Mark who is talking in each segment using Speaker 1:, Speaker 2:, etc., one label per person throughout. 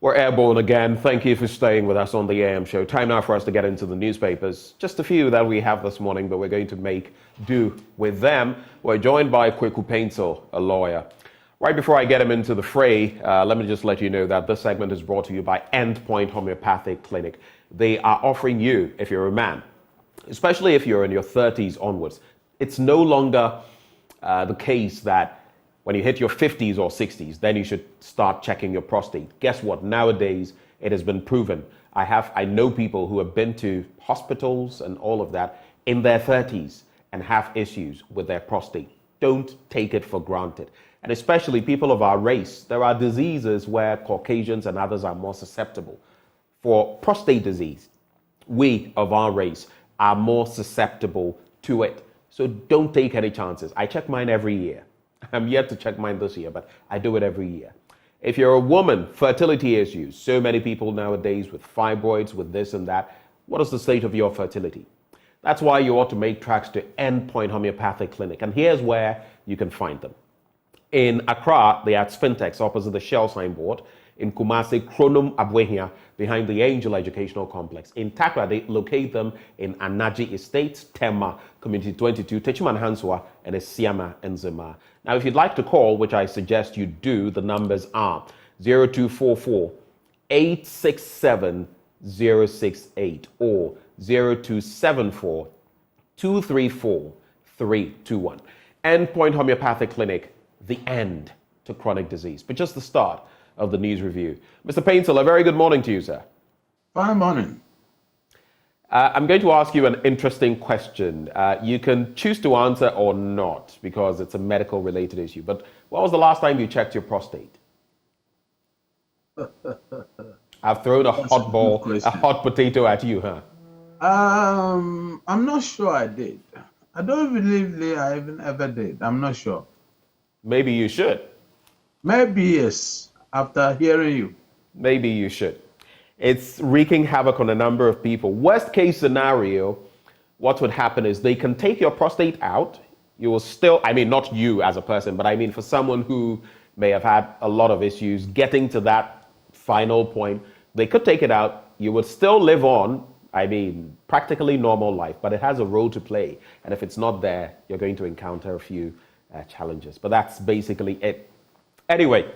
Speaker 1: We're airborne again. Thank you for staying with us on the AM show. Time now for us to get into the newspapers. Just a few that we have this morning, but we're going to make do with them. We're joined by Akufo-Addo, a lawyer. Right before I get him into the fray, let me just let you know that this segment is brought to you by Endpoint Homeopathic Clinic. They are offering you, if you're a man, especially if you're in your 30s onwards, it's no longer the case that when you hit your 50s or 60s, then you should start checking your prostate. Guess what? Nowadays, it has been proven. I know people who have been to hospitals and all of that in their 30s and have issues with their prostate. Don't take it for granted. And especially people of our race, there are diseases where Caucasians and others are more susceptible. For prostate disease, we of our race are more susceptible to it. So don't take any chances. I check mine every year. I'm yet to check mine this year, but I do it every year. If you're a woman, fertility issues, so many people nowadays with fibroids, with this and that. What is the state of your fertility? That's why you ought to make tracks to Endpoint Homeopathic Clinic. And here's where you can find them. In Accra, they are at Sphintex, opposite the Shell signboard. In Kumasi, Chronum Abwehia, behind the Angel Educational Complex. In Takra, they locate them in Anaji Estates, Tema, Community 22, Techiman Hanswa, and Esiama and Zema. Now, if you'd like to call, which I suggest you do, the numbers are 0244 867 068 or 0274 234 321. Endpoint Homeopathic Clinic, the end to chronic disease, but just the start of the news review. Mr. Painter, a very good morning to you, sir.
Speaker 2: Fine morning.
Speaker 1: I'm going to ask you an interesting question. You can choose to answer or not because it's a medical related issue. But when was the last time you checked your prostate? I've thrown a hot ball, a hot potato at you, huh?
Speaker 2: I'm not sure I did. I don't believe I even ever did. I'm not sure.
Speaker 1: Maybe you should.
Speaker 2: Maybe yes. After hearing you.
Speaker 1: Maybe you should. It's wreaking havoc on a number of people. Worst case scenario, what would happen is they can take your prostate out. You will still, not you as a person, but for someone who may have had a lot of issues getting to that final point, they could take it out. You would still live on, practically normal life, but it has a role to play. And if it's not there, you're going to encounter a few challenges. But that's basically it. Anyway,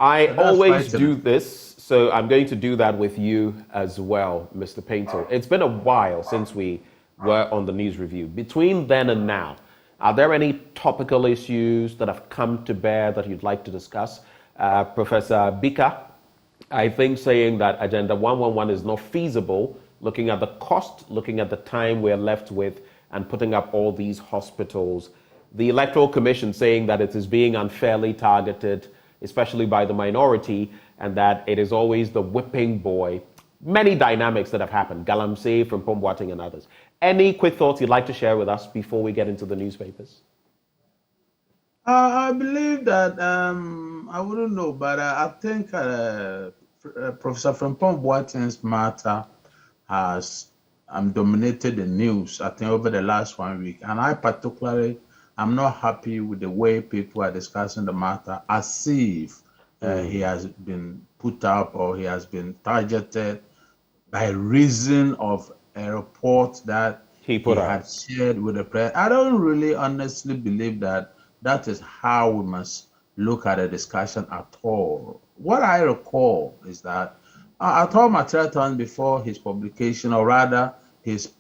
Speaker 1: I always do this, so I'm going to do that with you as well, Mr. Painter. It's been a while since we were on the news review. Between then and now, are there any topical issues that have come to bear that you'd like to discuss? Professor Bika, I think, saying that Agenda 111 is not feasible, looking at the cost, looking at the time we're left with, and putting up all these hospitals. The Electoral Commission saying that it is being unfairly targeted, especially by the minority, and that it is always the whipping boy. Many dynamics that have happened, Galamsey, from Pomboating and others. Any quick thoughts you'd like to share with us before we get into the newspapers?
Speaker 2: I believe that, I wouldn't know, but I think Professor Frimpong Boateng's matter has dominated the news, I think, over the last 1 week. And I particularly I'm not happy with the way people are discussing the matter as if he has been put up or he has been targeted by reason of a report that he had shared with the press. I don't really honestly believe that that is how we must look at a discussion at all. What I recall is that I told Matraton before his publication, or rather his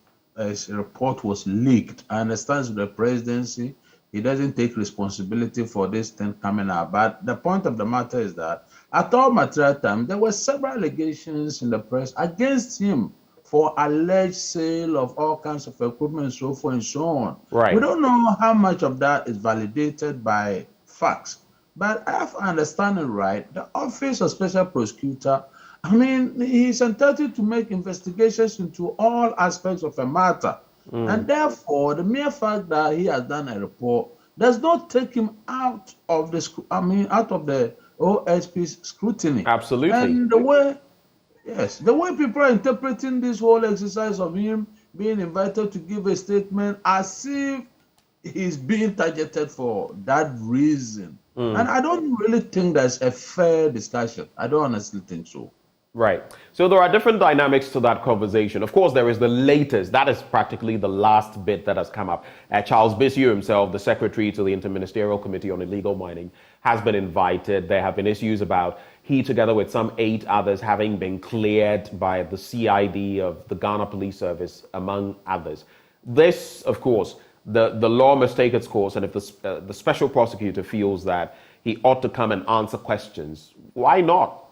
Speaker 2: report was leaked. I understand the presidency, he doesn't take responsibility for this thing coming out. But the point of the matter is that at all Matraton, there were several allegations in the press against him for alleged sale of all kinds of equipment and so forth and so on.
Speaker 1: Right.
Speaker 2: We don't know how much of that is validated by facts. But if I understand it right, the Office of Special Prosecutor, he's entitled to make investigations into all aspects of a matter. And therefore, the mere fact that he has done a report does not take him out of the OSP's scrutiny.
Speaker 1: Absolutely.
Speaker 2: And the way people are interpreting this whole exercise of him being invited to give a statement as if he's being targeted for that reason. And I don't really think that's a fair discussion. I don't honestly think so.
Speaker 1: Right. So there are different dynamics to that conversation. Of course, there is the latest. That is practically the last bit that has come up. Charles Bissiou himself, the secretary to the Interministerial Committee on Illegal Mining, has been invited. There have been issues about he, together with some 8 others, having been cleared by the CID of the Ghana Police Service, among others. This, of course, the law must take its course, and if the special prosecutor feels that he ought to come and answer questions, why not?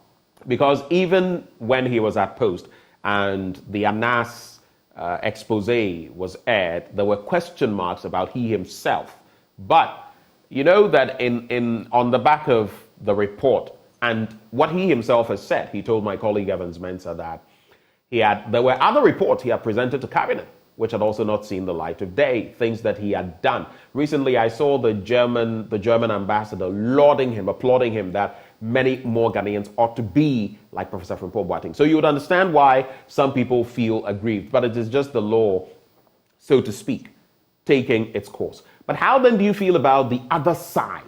Speaker 1: Because even when he was at post and the ANAS expose was aired, there were question marks about he himself. But you know that on the back of the report and what he himself has said, he told my colleague Evans Mensah that there were other reports he had presented to cabinet which had also not seen the light of day, things that he had done. Recently, I saw the German ambassador lauding him, applauding him, that many more Ghanaians ought to be like Professor Frimpong Boateng. So you would understand why some people feel aggrieved, but it is just the law, so to speak, taking its course. But how then do you feel about the other side?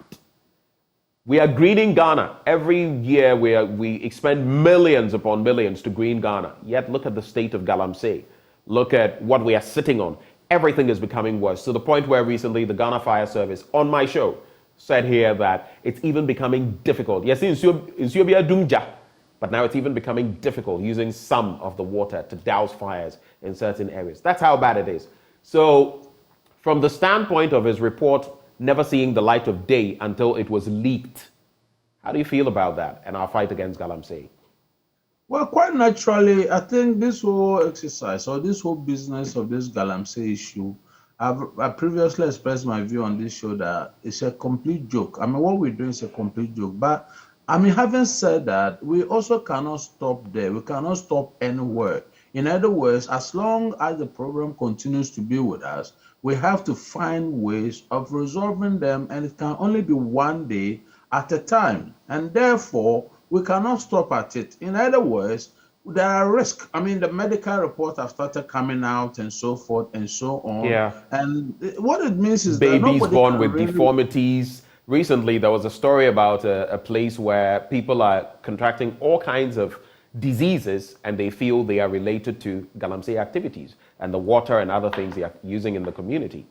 Speaker 1: We are greening Ghana. Every year we expend millions upon millions to green Ghana. Yet look at the state of Galamsey. Look at what we are sitting on. Everything is becoming worse, to the point where recently the Ghana Fire Service, on my show, said here that it's even becoming difficult. Yes, but now it's even becoming difficult using some of the water to douse fires in certain areas. That's how bad it is. So from the standpoint of his report never seeing the light of day until it was leaked, how do you feel about that and our fight against Galamsey?
Speaker 2: Well, quite naturally, I think this whole exercise or this whole business of this Galamsey issue, I previously expressed my view on this show that it's a complete joke. I mean, what we're doing is a complete joke. But, I mean, having said that, we also cannot stop there. We cannot stop anywhere. In other words, as long as the problem continues to be with us, we have to find ways of resolving them, and it can only be one day at a time. And therefore, we cannot stop at it. In other words, there are risks. I mean, the medical reports have started coming out and so forth and so on.
Speaker 1: Yeah.
Speaker 2: And what it means is
Speaker 1: babies
Speaker 2: that nobody
Speaker 1: born with
Speaker 2: really...
Speaker 1: deformities. Recently, there was a story about a place where people are contracting all kinds of diseases and they feel they are related to Galamsey activities and the water and other things they are using in the community.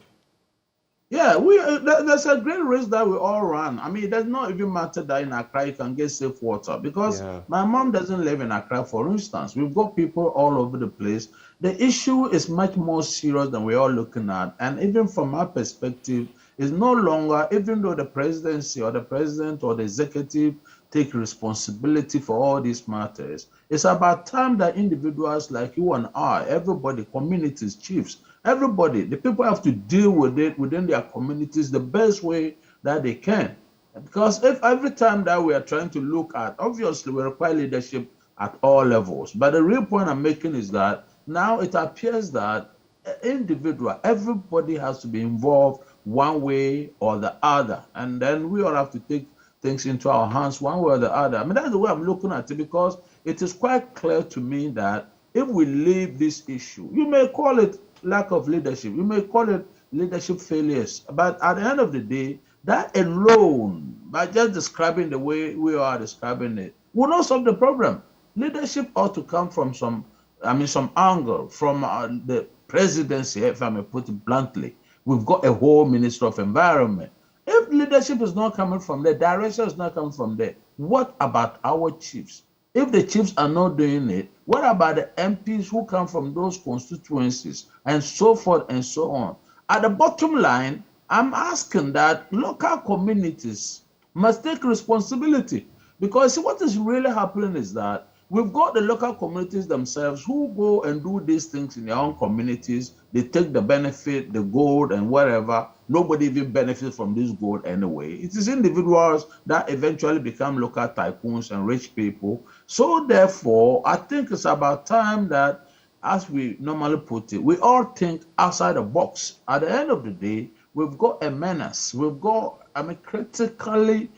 Speaker 2: Yeah, there's a great risk that we all run. I mean, it does not even matter that in Accra you can get safe water, because my mom doesn't live in Accra, for instance. We've got people all over the place. The issue is much more serious than we're all looking at. And even from our perspective, it's no longer, even though the presidency or the president or the executive take responsibility for all these matters, it's about time that individuals like you and I, everybody, communities, chiefs, everybody, the people have to deal with it within their communities the best way that they can. Because if every time that we are trying to look at, obviously we require leadership at all levels. But the real point I'm making is that now it appears that individual, everybody has to be involved one way or the other. And then we all have to take things into our hands one way or the other. I mean, that's the way I'm looking at it, because it is quite clear to me that if we leave this issue, you may call it lack of leadership, you may call it leadership failures, but at the end of the day, that alone, by just describing the way we are describing it, will not solve the problem. Leadership ought to come from some angle, from the presidency, if I may put it bluntly. We've got a whole Minister of Environment. If leadership is not coming from there, direction is not coming from there, what about our chiefs? If the chiefs are not doing it, what about the MPs who come from those constituencies and so forth and so on? At the bottom line, I'm asking that local communities must take responsibility, because see, what is really happening is that we've got the local communities themselves who go and do these things in their own communities. They take the benefit, the gold and whatever. Nobody even benefits from this gold anyway. It is individuals that eventually become local tycoons and rich people. So therefore, I think it's about time that, as we normally put it, we all think outside the box. At the end of the day, we've got a menace. We've got, critically,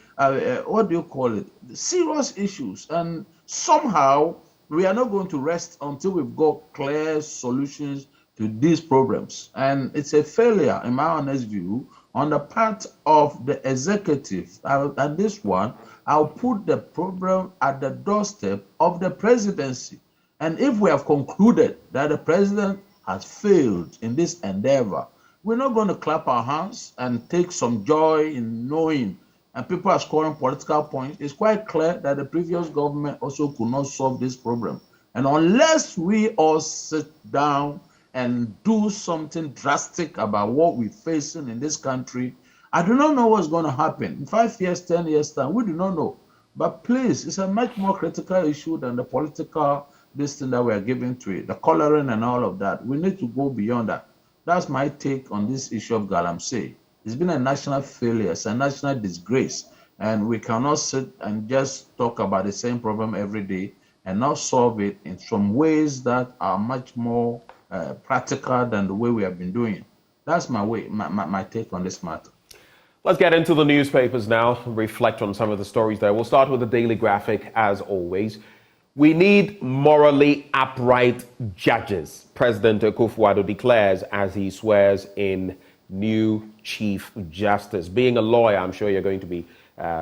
Speaker 2: serious issues. And somehow, we are not going to rest until we've got clear solutions to these problems. And it's a failure, in my honest view, on the part of the executive. And this one, I'll put the problem at the doorstep of the presidency. And if we have concluded that the president has failed in this endeavor, we're not going to clap our hands and take some joy in knowing and people are scoring political points. It's quite clear that the previous government also could not solve this problem. And unless we all sit down and do something drastic about what we're facing in this country, I do not know what's going to happen. In 5 years, 10 years time, we do not know. But please, it's a much more critical issue than the political this thing that we are giving to it, the coloring and all of that. We need to go beyond that. That's my take on this issue of Galamsey. It's been a national failure, it's a national disgrace, and we cannot sit and just talk about the same problem every day and not solve it in some ways that are much more practical than the way we have been doing it. That's my take on this matter.
Speaker 1: Let's get into the newspapers now, reflect on some of the stories there. We'll start with the Daily Graphic, as always. We need morally upright judges, President Akufo-Addo declares as he swears in new Chief Justice. Being a lawyer, I'm sure you're going to be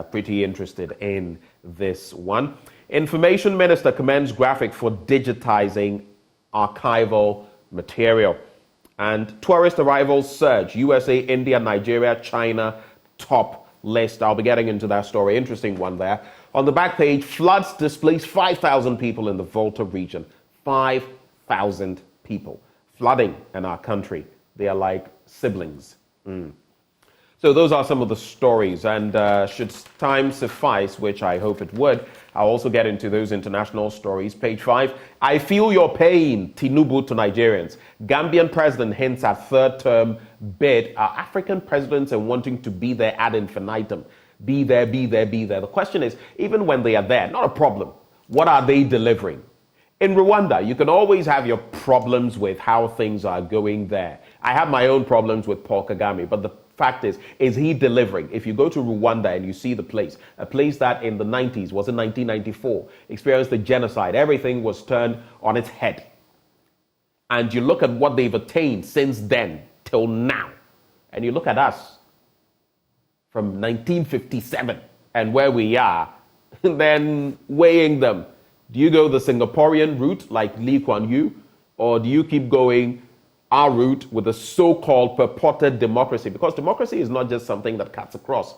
Speaker 1: pretty interested in this one. Information Minister commends graphic for digitizing archival material. And tourist arrivals surge. USA, India, Nigeria, China, top list. I'll be getting into that story. Interesting one there. On the back page, floods displaced 5,000 people in the Volta region. 5,000 people. Flooding in our country. They are like siblings. So those are some of the stories, and should time suffice, which I hope it would, I'll also get into those international stories. Page 5, I feel your pain, Tinubu to Nigerians. Gambian president hints at third term bid. Our African presidents are wanting to be there ad infinitum. Be there, be there, be there. The question is, even when they are there, not a problem. What are they delivering? In Rwanda, you can always have your problems with how things are going there. I have my own problems with Paul Kagame, but the fact is he delivering? If you go to Rwanda and you see the place, a place that in the 90s, was in 1994, experienced the genocide, everything was turned on its head. And you look at what they've attained since then till now, and you look at us from 1957 and where we are, then weighing them. Do you go the Singaporean route like Lee Kuan Yew, or do you keep going our route with a so-called purported democracy? Because democracy is not just something that cuts across.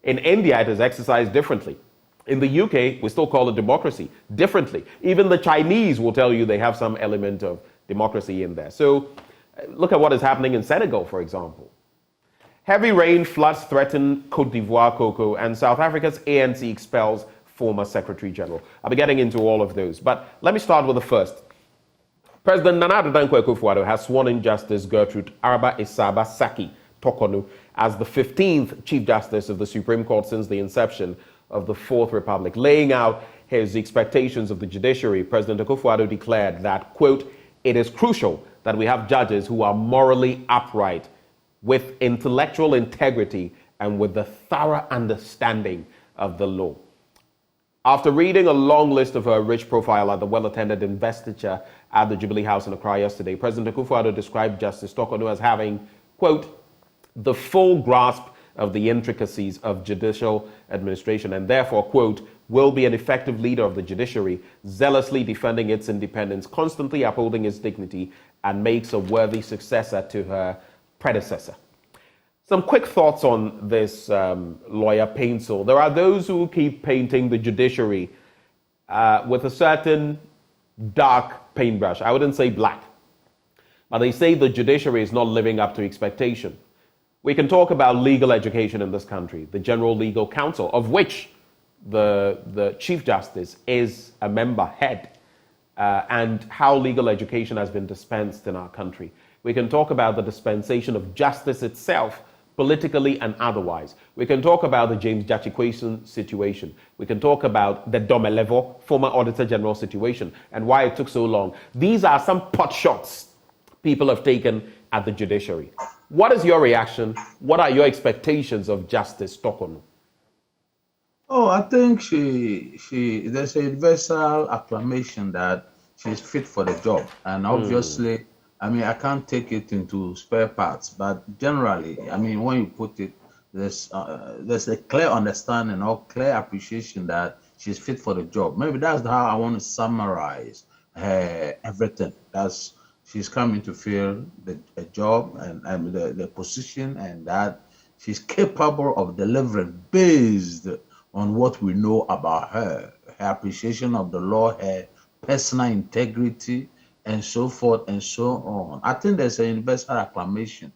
Speaker 1: In India, it is exercised differently. In the UK, we still call it democracy differently. Even the Chinese will tell you they have some element of democracy in there. So look at what is happening in Senegal, for example. Heavy rain, floods threaten Côte d'Ivoire, cocoa, and South Africa's ANC expels former Secretary General. I'll be getting into all of those, but let me start with the first. President Nana Addo Dankwa Akufo-Addo has sworn in Justice Gertrude Arba Isaba Saki Tokonu as the 15th Chief Justice of the Supreme Court since the inception of the Fourth Republic. Laying out his expectations of the judiciary, President Akufo-Addo declared that, quote, it is crucial that we have judges who are morally upright, with intellectual integrity, and with the thorough understanding of the law. After reading a long list of her rich profile at the well-attended investiture at the Jubilee House in Accra yesterday, President Akufo-Addo described Justice Tokonu as having, quote, the full grasp of the intricacies of judicial administration and therefore, quote, will be an effective leader of the judiciary, zealously defending its independence, constantly upholding its dignity, and makes a worthy successor to her predecessor. Some quick thoughts on this lawyer pencil. There are those who keep painting the judiciary with a certain dark paintbrush. I wouldn't say black, but they say the judiciary is not living up to expectation. We can talk about legal education in this country, the General Legal Council, of which the Chief Justice is a member head, and how legal education has been dispensed in our country. We can talk about the dispensation of justice itself, politically and otherwise. We can talk about the James Jachikwason situation. We can talk about the Domelevo, former Auditor General situation, and why it took so long. These are some pot shots people have taken at the judiciary. What is your reaction? What are your expectations of Justice Tokonu?
Speaker 2: Oh, I think there's a universal acclamation that she's fit for the job. And obviously, I mean, I can't take it into spare parts, but generally, I mean, when you put it, there's a clear understanding or clear appreciation that she's fit for the job. Maybe that's how I want to summarize everything. That's she's coming to fill the a job and the position, and that she's capable of delivering based on what we know about her, her appreciation of the law, her personal integrity, and so forth and so on. I think there's a universal acclamation.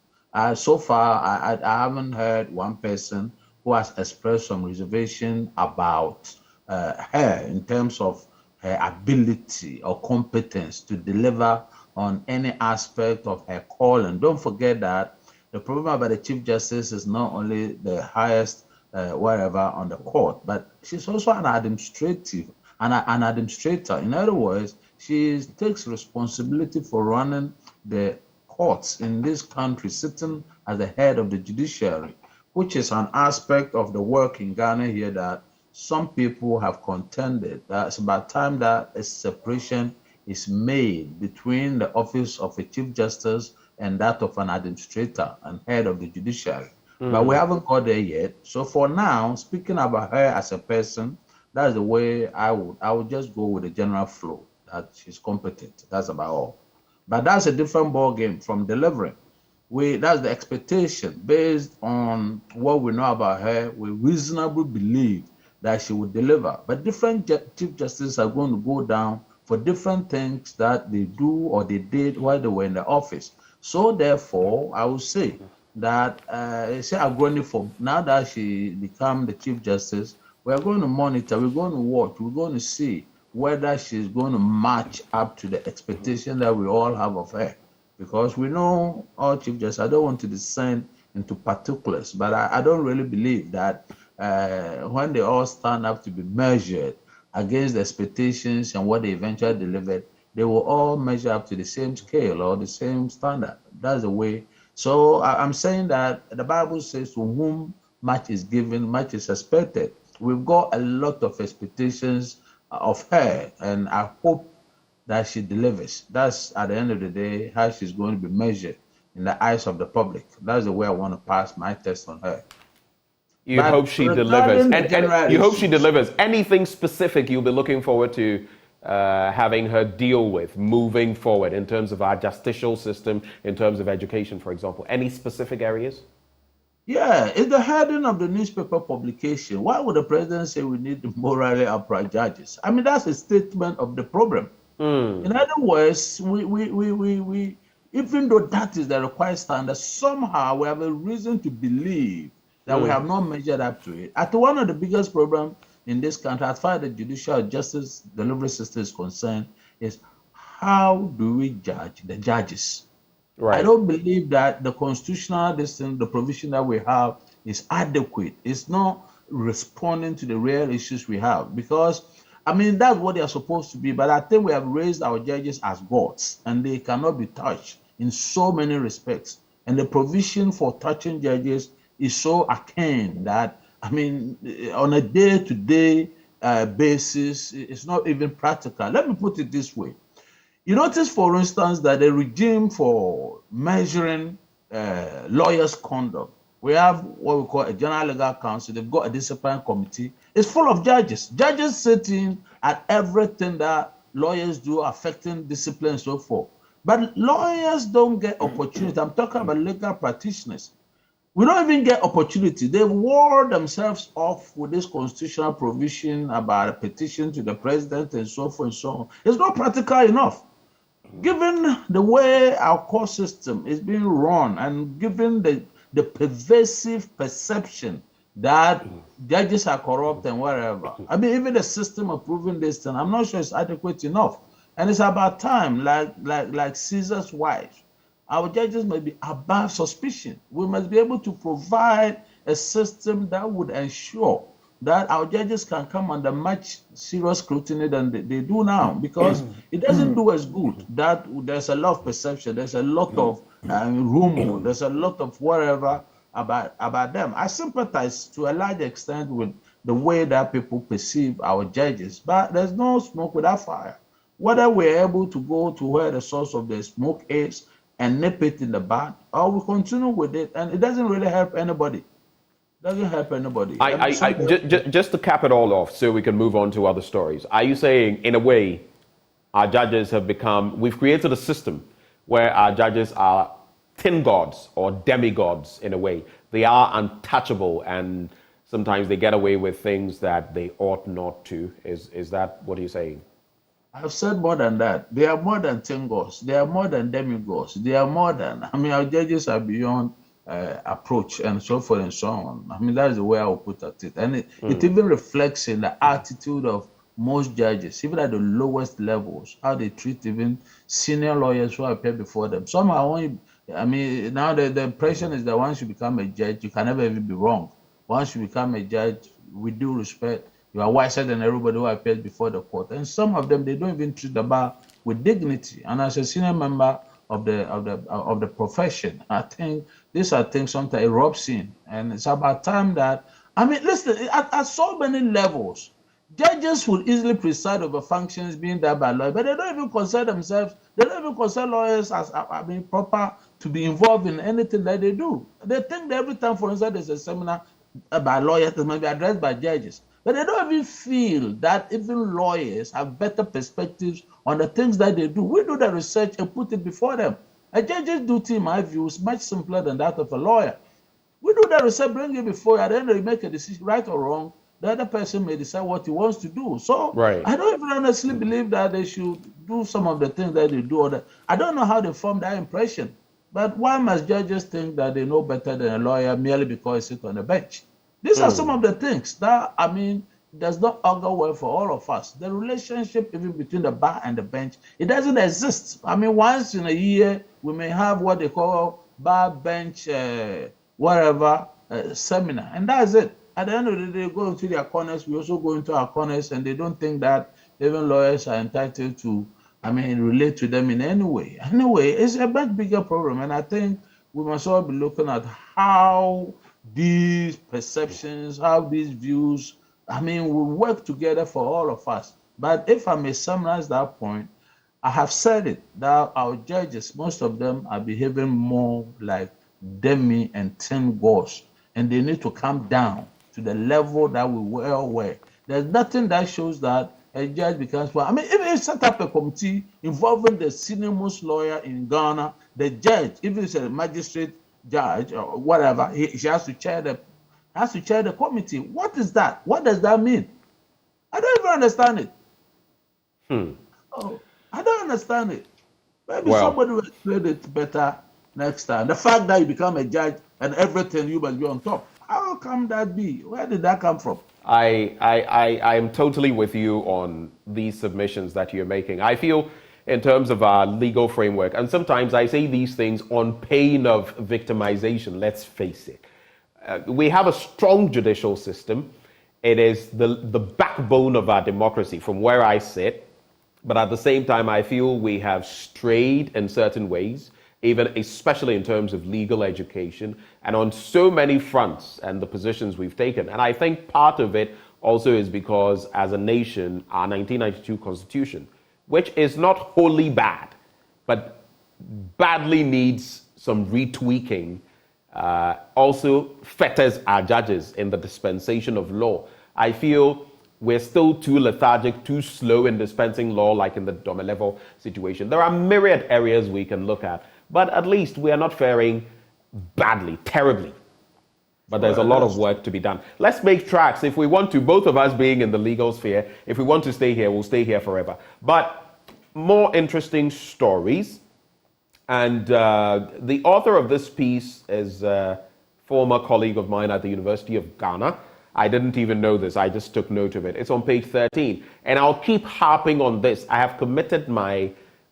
Speaker 2: So far, I haven't heard one person who has expressed some reservation about her in terms of her ability or competence to deliver on any aspect of her calling. Don't forget that the problem about the Chief Justice is not only the highest whatever on the court, but she's also an an administrator. In other words, she takes responsibility for running the courts in this country, sitting as the head of the judiciary, which is an aspect of the work in Ghana here that some people have contended that it's about time that a separation is made between the office of a Chief Justice and that of an administrator and head of the judiciary. But we haven't got there yet. So for now, speaking about her as a person, that's the way I would just go with the general flow that she's competent. That's about all. But that's a different ball game from delivering. That's the expectation based on what we know about her. We reasonably believe that she would deliver. But different chief justices are going to go down for different things that they do or they did while they were in the office. So therefore, I would say that now that she become the Chief Justice, we are going to monitor, we're going to watch, we're going to see whether she's going to match up to the expectation that we all have of her. Because we know all Chief Justice, I don't want to descend into particulars, but I don't really believe that when they all stand up to be measured against the expectations and what they eventually delivered, they will all measure up to the same scale or the same standard. That's the way. So I'm saying that the Bible says, to whom much is given, much is expected. We've got a lot of expectations of her, and I hope that she delivers. That's, at the end of the day, how she's going to be measured in the eyes of the public. That's the way I want to pass my test on her.
Speaker 1: You hope she delivers. And you hope she delivers. Anything specific you'll be looking forward to having her deal with moving forward in terms of our justicial system, in terms of education, for example? Any specific areas?
Speaker 2: Yeah, it's the heading of the newspaper publication. Why would the president say we need morally upright judges? I mean, that's a statement of the problem. In other words, we even though that is the required standard, somehow we have a reason to believe that we have not measured up to it. At one of the biggest problems in this country, as far as the judicial justice delivery system is concerned, is how do we judge the judges? Right. I don't believe that the constitutional the provision that we have is adequate. It's not responding to the real issues we have, because I mean that's what they are supposed to be. But I think we have raised our judges as gods, and they cannot be touched in so many respects. And the provision for touching judges is so arcane that, I mean, on a day-to-day basis, it's not even practical. Let me put it this way. You notice, for instance, that the regime for measuring lawyers' conduct, we have what we call a general legal council. They've got a discipline committee. It's full of judges. Judges sitting at everything that lawyers do affecting discipline and so forth. But lawyers don't get opportunity. I'm talking about legal practitioners. We don't even get opportunity. They've wore themselves off with this constitutional provision about a petition to the president and so forth and so on. It's not practical enough. Given the way our court system is being run, and given the pervasive perception that judges are corrupt and whatever, I mean, even the system of proving this thing, I'm not sure it's adequate enough. And it's about time, like Caesar's wife, our judges must be above suspicion. We must be able to provide a system that would ensure that our judges can come under much serious scrutiny than they do now, because it doesn't do us good that there's a lot of perception, there's a lot of rumor, there's a lot of whatever about them. I sympathize to a large extent with the way that people perceive our judges, but there's no smoke without fire. whether we're able to go to where the source of the smoke is and nip it in the bud, or we continue with it, and it doesn't really help anybody. Doesn't help anybody.
Speaker 1: Just to cap it all off so we can move on to other stories. Are you saying, in a way, our judges have become, we've created a system where our judges are tin gods or demigods in a way. They are untouchable and sometimes they get away with things that they ought not to. Is that what you're saying?
Speaker 2: I've said more than that. They are more than tin gods. They are more than demigods. They are more than, our judges are beyond approach and so forth and so on. That's the way I would put it. And it even reflects in the attitude of most judges, even at the lowest levels, how they treat even senior lawyers who appear before them. Some are only, now the impression is that once you become a judge, you can never even be wrong. Once you become a judge, with due respect, you are wiser than everybody who appears before the court. And some of them, they don't even treat the bar with dignity. And as a senior member of the profession, I think these are things sometimes erupts in, and it's about time that listen, at so many levels, judges would easily preside over functions being done by lawyers, but they don't even consider themselves. They don't even consider lawyers as proper to be involved in anything that they do. They think that every time, for instance, there's a seminar by lawyers that might be addressed by judges. But they don't even feel that even lawyers have better perspectives on the things that they do. We do the research and put it before them. A judge's duty, in my view, is much simpler than that of a lawyer. We do the research, bring it before you, at the end you make a decision, right or wrong. The other person may decide what he wants to do. So right. I don't even honestly believe that they should do some of the things that they do. I don't know how they form that impression. But why must judges think that they know better than a lawyer merely because they sit on the bench? These are some of the things that, does not augur well for all of us. The relationship even between the bar and the bench, it doesn't exist. Once in a year, we may have what they call bar bench, seminar, and that's it. At the end of the day, they go into their corners. We also go into our corners, and they don't think that even lawyers are entitled to, relate to them in any way. Anyway, it's a much bigger problem, and I think we must all be looking at how these perceptions, how these views, will work together for all of us. But if I may summarize that point, I have said it, that our judges, most of them are behaving more like demi and tin gods, and they need to come down to the level that we were aware. There's nothing that shows that a judge becomes well. If you set up a committee involving the senior most lawyer in Ghana, the judge, if it's a magistrate judge or whatever, she has to chair the committee. What is that? What does that mean? I don't even understand it. I don't understand it. Maybe somebody will explain it better next time. The fact that you become a judge and everything you must be on top. How come that be? Where did that come from?
Speaker 1: I am totally with you on these submissions that you're making. I feel in terms of our legal framework, and sometimes I say these things on pain of victimization, let's face it. We have a strong judicial system. It is the backbone of our democracy from where I sit. But at the same time, I feel we have strayed in certain ways, even especially in terms of legal education and on so many fronts and the positions we've taken. And I think part of it also is because as a nation, our 1992 Constitution, which is not wholly bad, but badly needs some retweaking, also fetters our judges in the dispensation of law. I feel we're still too lethargic, too slow in dispensing law, like in the Domelevo situation. There are myriad areas we can look at, but at least we are not faring badly, terribly. But there's a lot of work to be done. Let's make tracks. If we want to, both of us being in the legal sphere, if we want to stay here, we'll stay here forever. But more interesting stories. And the author of this piece is a former colleague of mine at the University of Ghana. I didn't even know this. I just took note of it. It's on page 13. And I'll keep harping on this. I have committed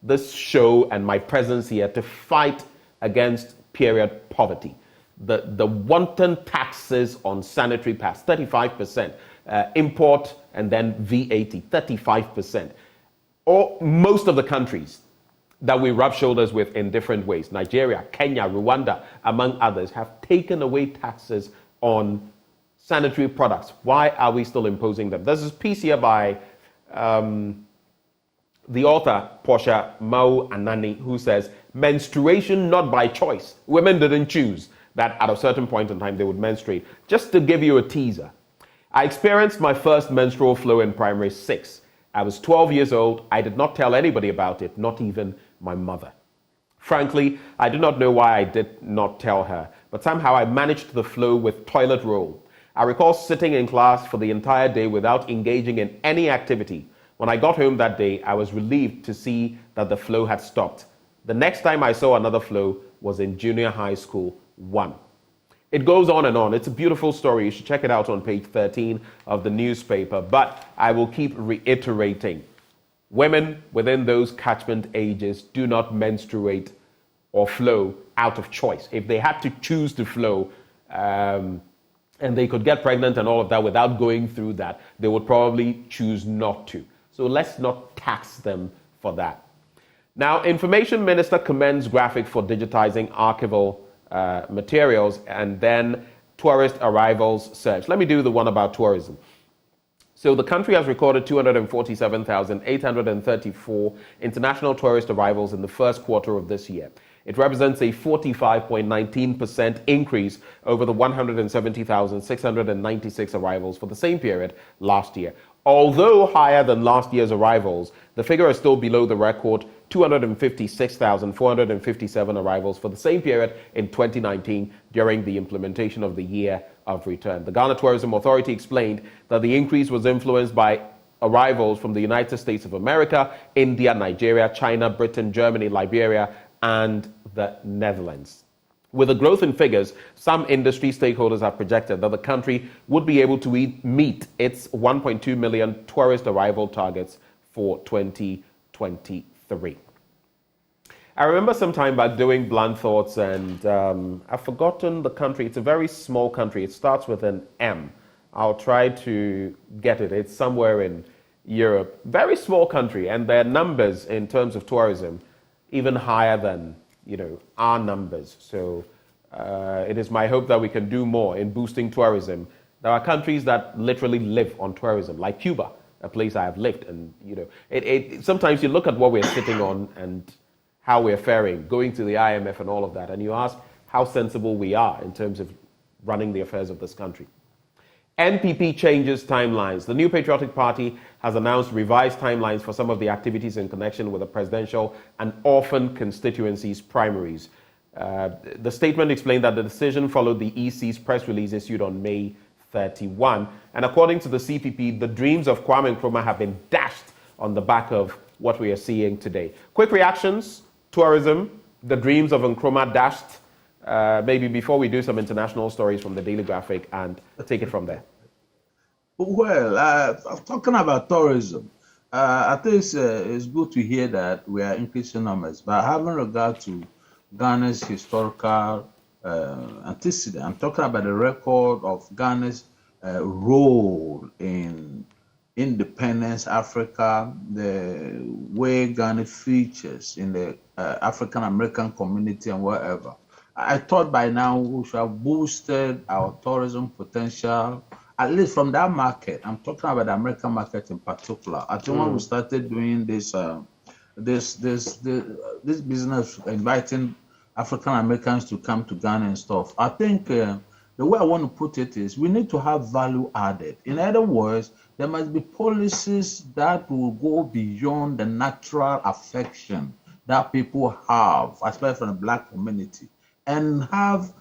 Speaker 1: this show and my presence here to fight against period poverty. The wanton taxes on sanitary pads, 35%. Import and then VAT, 35%. Or most of the countries that we rub shoulders with in different ways, Nigeria, Kenya, Rwanda, among others, have taken away taxes on sanitary products. Why are we still imposing them? There's this piece here by the author, Portia Mau Anani, who says, menstruation not by choice. Women didn't choose that at a certain point in time they would menstruate. Just to give you a teaser, I experienced my first menstrual flow in primary 6. I was 12 years old. I did not tell anybody about it, not even my mother. Frankly, I do not know why I did not tell her, but somehow I managed the flow with toilet roll. I recall sitting in class for the entire day without engaging in any activity. When I got home that day, I was relieved to see that the flow had stopped. The next time I saw another flow was in junior high school 1. It goes on and on. It's a beautiful story. You should check it out on page 13 of the newspaper. But I will keep reiterating. Women within those catchment ages do not menstruate or flow out of choice. If they had to choose to flow and they could get pregnant and all of that without going through that, they would probably choose not to. So let's not tax them for that. Now, Information Minister commends graphic for digitizing archival materials, and then tourist arrivals surge. Let me do the one about tourism. So the country has recorded 247,834 international tourist arrivals in the first quarter of this year. It represents a 45.19% increase over the 170,696 arrivals for the same period last year. Although higher than last year's arrivals, the figure is still below the record 256,457 arrivals for the same period in 2019 during the implementation of the Year of Return. The Ghana Tourism Authority explained that the increase was influenced by arrivals from the United States of America, India, Nigeria, China, Britain, Germany, Liberia, and the Netherlands. With the growth in figures, some industry stakeholders have projected that the country would be able to meet its 1.2 million tourist arrival targets for 2023. I remember some time back doing Blunt Thoughts, and I've forgotten the country. It's a very small country. It starts with an M. I'll try to get it. It's somewhere in Europe. Very small country, and their numbers in terms of tourism even higher than our numbers. So it is my hope that we can do more in boosting tourism. There are countries that literally live on tourism, like Cuba, a place I have lived. And sometimes you look at what we're sitting on and how we're faring, going to the IMF and all of that, and you ask how sensible we are in terms of running the affairs of this country. NPP changes timelines. The New Patriotic Party has announced revised timelines for some of the activities in connection with the presidential and orphan constituencies primaries. The statement explained that the decision followed the EC's press release issued on May 31. And according to the CPP, the dreams of Kwame Nkrumah have been dashed on the back of what we are seeing today. Quick reactions: tourism, the dreams of Nkrumah dashed. Maybe before we do some international stories from the Daily Graphic and take it from there.
Speaker 2: Well, talking about tourism, I think it's good to hear that we are increasing numbers, but having regard to Ghana's historical antecedent, I'm talking about the record of Ghana's role in independence Africa, the way Ghana features in the African American community and wherever. I thought by now we should have boosted our tourism potential, at least from that market. I'm talking about the American market in particular. I think when we started doing this business, inviting African Americans to come to Ghana and stuff, I think the way I want to put it is we need to have value added. In other words, there must be policies that will go beyond the natural affection that people have, especially from the Black community, and have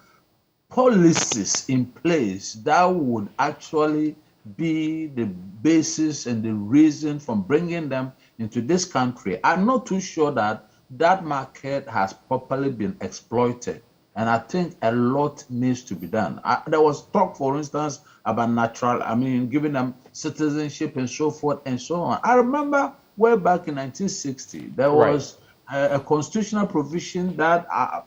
Speaker 2: policies in place that would actually be the basis and the reason for bringing them into this country. I'm not too sure that that market has properly been exploited, and I think a lot needs to be done. There was talk, for instance, about giving them citizenship and so forth and so on. I remember way back in 1960, there was a constitutional provision that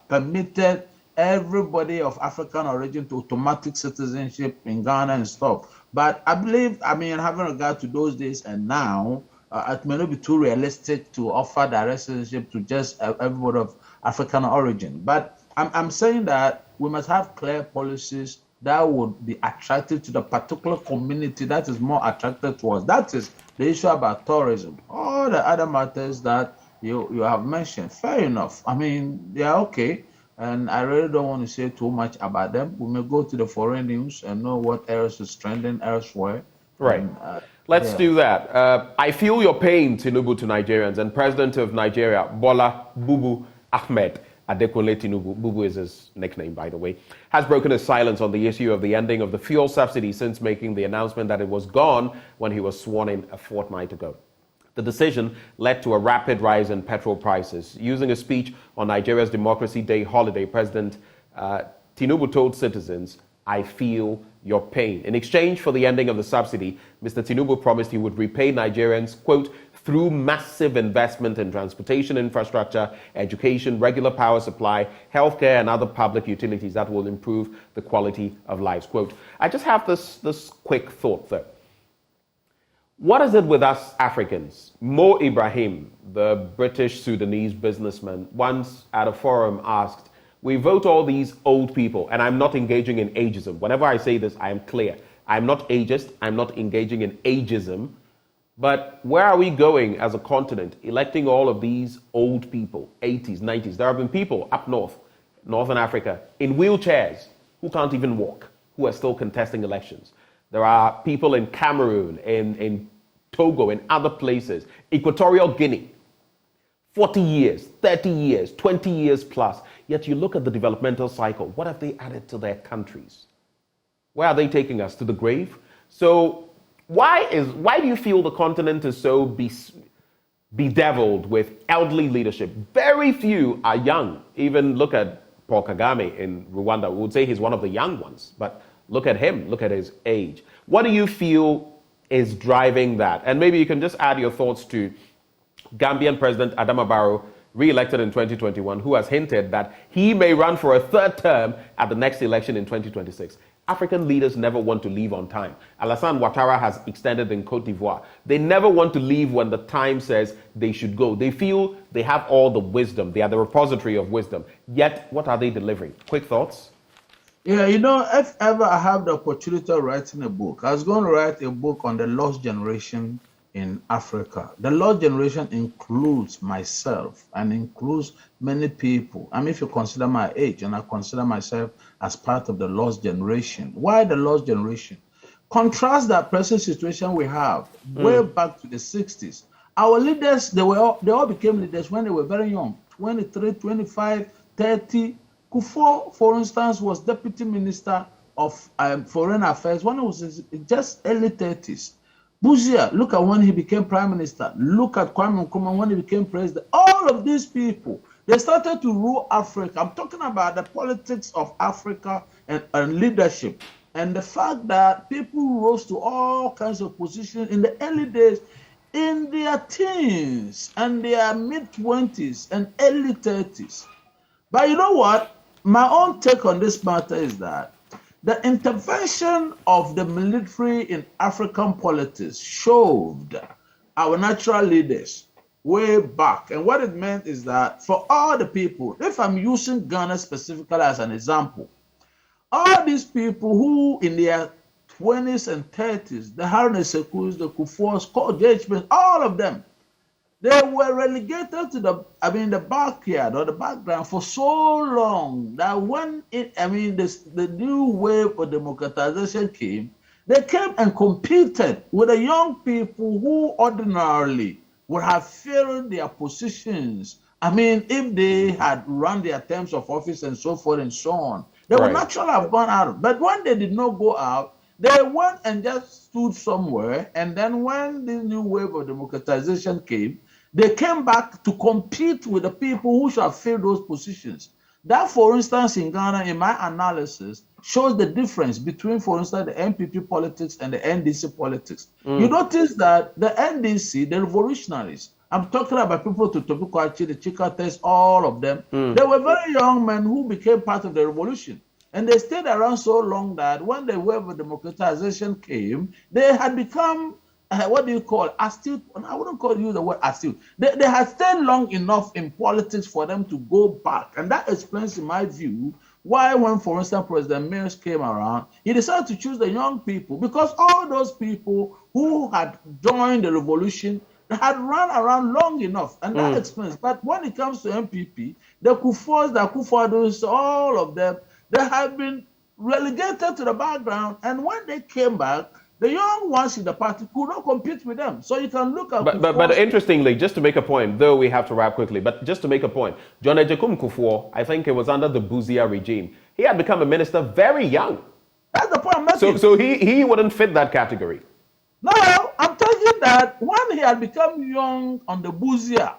Speaker 2: permitted everybody of African origin to automatic citizenship in Ghana and stuff. But I believe, having regard to those days and now, it may not be too realistic to offer direct citizenship to just everybody of African origin. But I'm saying that we must have clear policies that would be attractive to the particular community that is more attracted to us. That is the issue about tourism, all the other matters that you have mentioned. Fair enough. I mean, they are okay. And I really don't want to say too much about them. We may go to the foreign news and know what else is trending elsewhere.
Speaker 1: Right.
Speaker 2: And,
Speaker 1: Let's do that. I feel your pain, Tinubu, to Nigerians. And President of Nigeria, Bola Bubu Ahmed Adekunle Tinubu, Bubu is his nickname, by the way, has broken his silence on the issue of the ending of the fuel subsidy since making the announcement that it was gone when he was sworn in a fortnight ago. The decision led to a rapid rise in petrol prices. Using a speech on Nigeria's Democracy Day holiday, President Tinubu told citizens, "I feel your pain." In exchange for the ending of the subsidy, Mr. Tinubu promised he would repay Nigerians, quote, through massive investment in transportation infrastructure, education, regular power supply, healthcare, and other public utilities that will improve the quality of lives, quote. I just have this quick thought though. What is it with us Africans? Mo Ibrahim, the British Sudanese businessman, once at a forum asked, we vote all these old people, and I'm not engaging in ageism. Whenever I say this, I am clear. I'm not ageist, I'm not engaging in ageism, but where are we going as a continent, electing all of these old people, 80s, 90s? There have been people up north, Northern Africa, in wheelchairs who can't even walk, who are still contesting elections. There are people in Cameroon, in Togo, in other places, Equatorial Guinea, 40 years, 30 years, 20 years plus. Yet you look at the developmental cycle. What have they added to their countries? Where are they taking us? To the grave? So why do you feel the continent is so bedeviled with elderly leadership? Very few are young. Even look at Paul Kagame in Rwanda. We would say he's one of the young ones, but look at him, look at his age. What do you feel is driving that? And maybe you can just add your thoughts to Gambian President Adama Barrow, re-elected in 2021, who has hinted that he may run for a third term at the next election in 2026. African leaders never want to leave on time. Alassane Ouattara has extended in Cote d'Ivoire. They never want to leave when the time says they should go. They feel they have all the wisdom. They are the repository of wisdom. Yet, what are they delivering? Quick thoughts?
Speaker 2: Yeah, you know, if ever I have the opportunity of writing a book, I was going to write a book on the lost generation in Africa. The lost generation includes myself and includes many people. I mean, if you consider my age, and I consider myself as part of the lost generation. Why the lost generation? Contrast that present situation we have way back to the 60s. Our leaders, they all became leaders when they were very young, 23, 25, 30. Akufo, for instance, was Deputy Minister of Foreign Affairs when he was just early 30s. Buzia, look at when he became Prime Minister. Look at Kwame Nkrumah when he became President. All of these people, they started to rule Africa. I'm talking about the politics of Africa and leadership. And the fact that people rose to all kinds of positions in the early days, in their teens and their mid-20s and early 30s. But you know what? My own take on this matter is that the intervention of the military in African politics showed our natural leaders way back. And what it meant is that for all the people, if I'm using Ghana specifically as an example, all these people who in their 20s and 30s, the Haruna Sekus, the Kufors, judgment, all of them, they were relegated to the backyard or the background for so long that when the new wave of democratization came, they came and competed with the young people who ordinarily would have filled their positions. I mean, if they had run their terms of office and so forth and so on, they would naturally have gone out. But when they did not go out, they went and just stood somewhere. And then when the new wave of democratization came, they came back to compete with the people who should have filled those positions. That, for instance, in Ghana, in my analysis, shows the difference between, for instance, the NPP politics and the NDC politics. You notice that the NDC, the revolutionaries, I'm talking about people to Tobukwachi, the Chikates, all of them, they were very young men who became part of the revolution. And they stayed around so long that when the wave of democratization came, they had become what do you call astute? I wouldn't call you the word astute. They had stayed long enough in politics for them to go back. And that explains, in my view, why when, for instance, President Mills came around, he decided to choose the young people because all those people who had joined the revolution had run around long enough, and that explains. But when it comes to MPP, the Kufors, the Akufo-Addos, all of them, they have been relegated to the background, and when they came back, the young ones in the party could not compete with them. So you can look at
Speaker 1: but interestingly, just to make a point, though we have to wrap quickly, but just to make a point, John Ejekum Kufuor, I think it was under the Buzia regime, he had become a minister very young.
Speaker 2: That's the point I'm making.
Speaker 1: So he wouldn't fit that category.
Speaker 2: No, I'm telling you that when he had become young on the Buzia,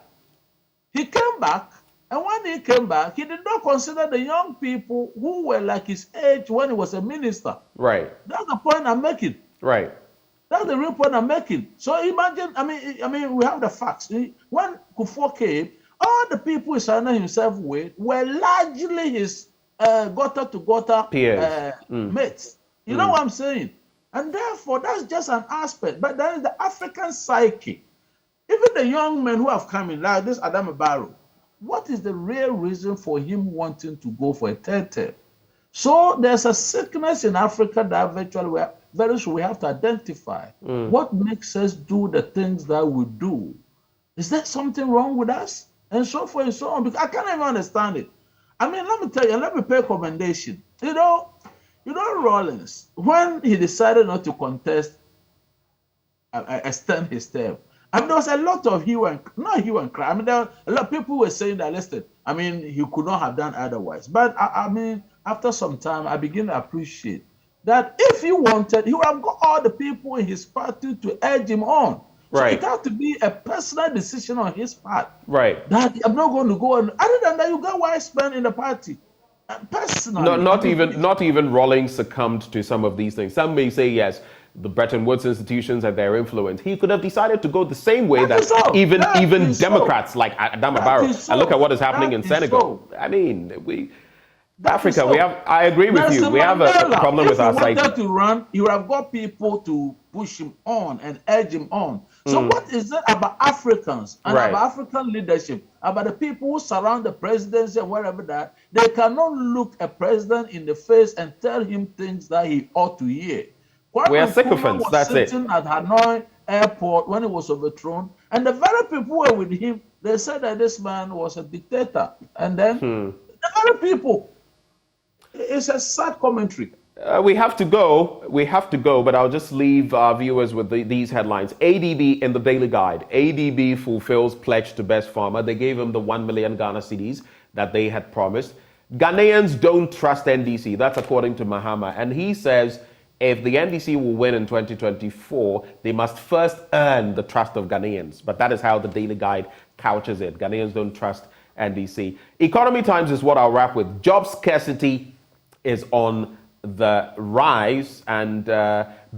Speaker 2: he came back, and when he came back, he did not consider the young people who were like his age when he was a minister.
Speaker 1: Right.
Speaker 2: That's the point I'm making.
Speaker 1: Right.
Speaker 2: That's the real point I'm making. So imagine, I mean, we have the facts. When Kufuor came, all the people he surrounded himself with were largely his gutter-to-gutter
Speaker 1: peers,
Speaker 2: mates. You know what I'm saying? And therefore, that's just an aspect. But then the African psyche, even the young men who have come in, like this Adama Barrow, what is the real reason for him wanting to go for a third term? So there's a sickness in Africa that very soon we have to identify. What makes us do the things that we do? Is there something wrong with us? And so forth and so on. Because I can't even understand it. I mean, let me tell you, let me pay commendation. You know, Rawlings, when he decided not to contest, extend his term, I mean, there was a lot of hue and cry. I mean, there were a lot of people were saying that, listen, I mean, he could not have done otherwise. But I mean, after some time, I begin to appreciate that if he wanted, he would have got all the people in his party to urge him on.
Speaker 1: Right.
Speaker 2: So it had to be a personal decision on his part.
Speaker 1: Right.
Speaker 2: That I'm not going to go on. Other than that, you got wise men in the party. Personally.
Speaker 1: Not even Rawlings succumbed to some of these things. Some may say, yes, the Bretton Woods institutions and their influence. He could have decided to go the same way that even Democrats like Adama Barrow. And look at what is happening in Senegal. I mean, Africa, I agree with you. We have a problem with our psyche.
Speaker 2: If he wanted to run, he would have got people to push him on and urge him on. So what is it about Africans and about African leadership, about the people who surround the presidency and wherever that, they cannot look a president in the face and tell him things that he ought to hear.
Speaker 1: We are sycophants, that's it.
Speaker 2: Sitting at Hanoi airport when he was overthrown, and the very people who were with him, they said that this man was a dictator. And then the very people, it's a sad commentary.
Speaker 1: We have to go, but I'll just leave our viewers with these headlines. ADB in the Daily Guide. ADB fulfills pledge to best farmer. They gave him the 1 million Ghana cedis that they had promised. Ghanaians don't trust NDC. That's according to Mahama. And he says if the NDC will win in 2024, they must first earn the trust of Ghanaians. But that is how the Daily Guide couches it. Ghanaians don't trust NDC. Economy Times is what I'll wrap with. Job scarcity is on the rise, and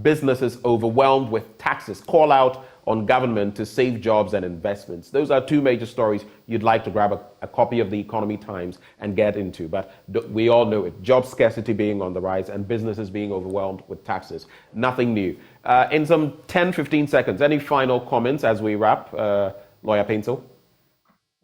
Speaker 1: businesses overwhelmed with taxes call out on government to save jobs and investments. Those are two major stories you'd like to grab a copy of the Economy Times and get into, but we all know it. Job scarcity being on the rise and businesses being overwhelmed with taxes. Nothing new. In some 10-15 seconds, any final comments as we wrap, Lawyer Paintel?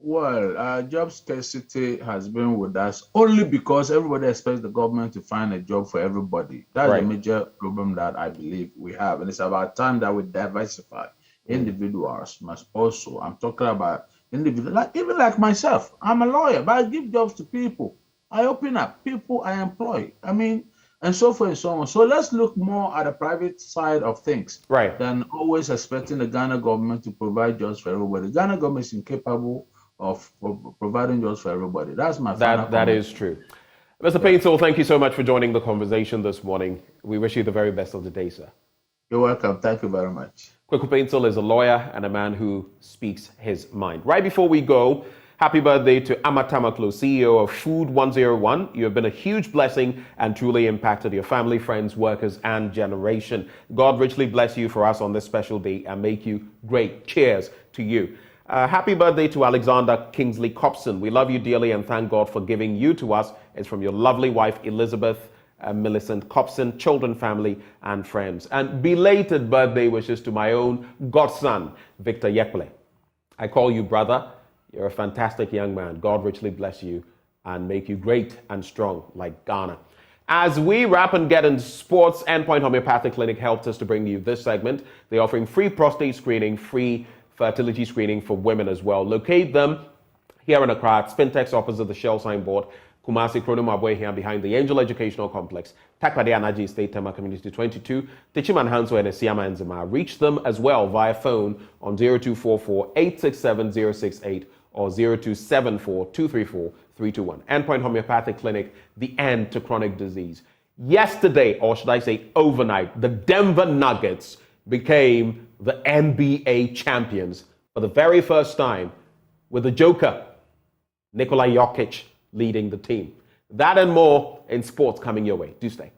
Speaker 2: Well, job scarcity has been with us only because everybody expects the government to find a job for everybody. That's a major problem that I believe we have. And it's about time that we diversify. Individuals must also, I'm talking about individuals, even like myself. I'm a lawyer, but I give jobs to people. I open up people I employ. I mean, and so forth and so on. So let's look more at the private side of things than always expecting the Ghana government to provide jobs for everybody. The Ghana government is incapable of providing jobs for everybody. That's my final
Speaker 1: That is true. Mr. Paintel, thank you so much for joining the conversation this morning. We wish you the very best of the day, sir.
Speaker 2: You're welcome. Thank you very much.
Speaker 1: Kweku Paintel is a lawyer and a man who speaks his mind. Right before we go, happy birthday to Amatamaklo, CEO of Food 101. You have been a huge blessing and truly impacted your family, friends, workers, and generation. God richly bless you for us on this special day and make you great. Cheers to you. Happy birthday to Alexander Kingsley Copson. We love you dearly and thank God for giving you to us. It's from your lovely wife, Elizabeth Millicent Copson, children, family, and friends. And belated birthday wishes to my own godson, Victor Yekple. I call you brother. You're a fantastic young man. God richly bless you. and make you great and strong like Ghana. As we wrap and get into sports, Endpoint Homeopathic Clinic helped us to bring you this segment. They're offering free prostate screening, free fertility screening for women as well. Locate them here in Accra at Spintex opposite the Shell signboard, Kumasi Krono Mabwe here behind the Angel Educational Complex, Takwade Anaji State Tema Community 22, Tichiman Hanso and Esiama Nzima. Reach them as well via phone on 0244 867 068 or 0274 234 321. Endpoint Homeopathic Clinic, the end to chronic disease. Yesterday, or should I say overnight, the Denver Nuggets became the NBA champions for the very first time, with the Joker, Nikola Jokic, leading the team. That and more in sports coming your way. Do stay.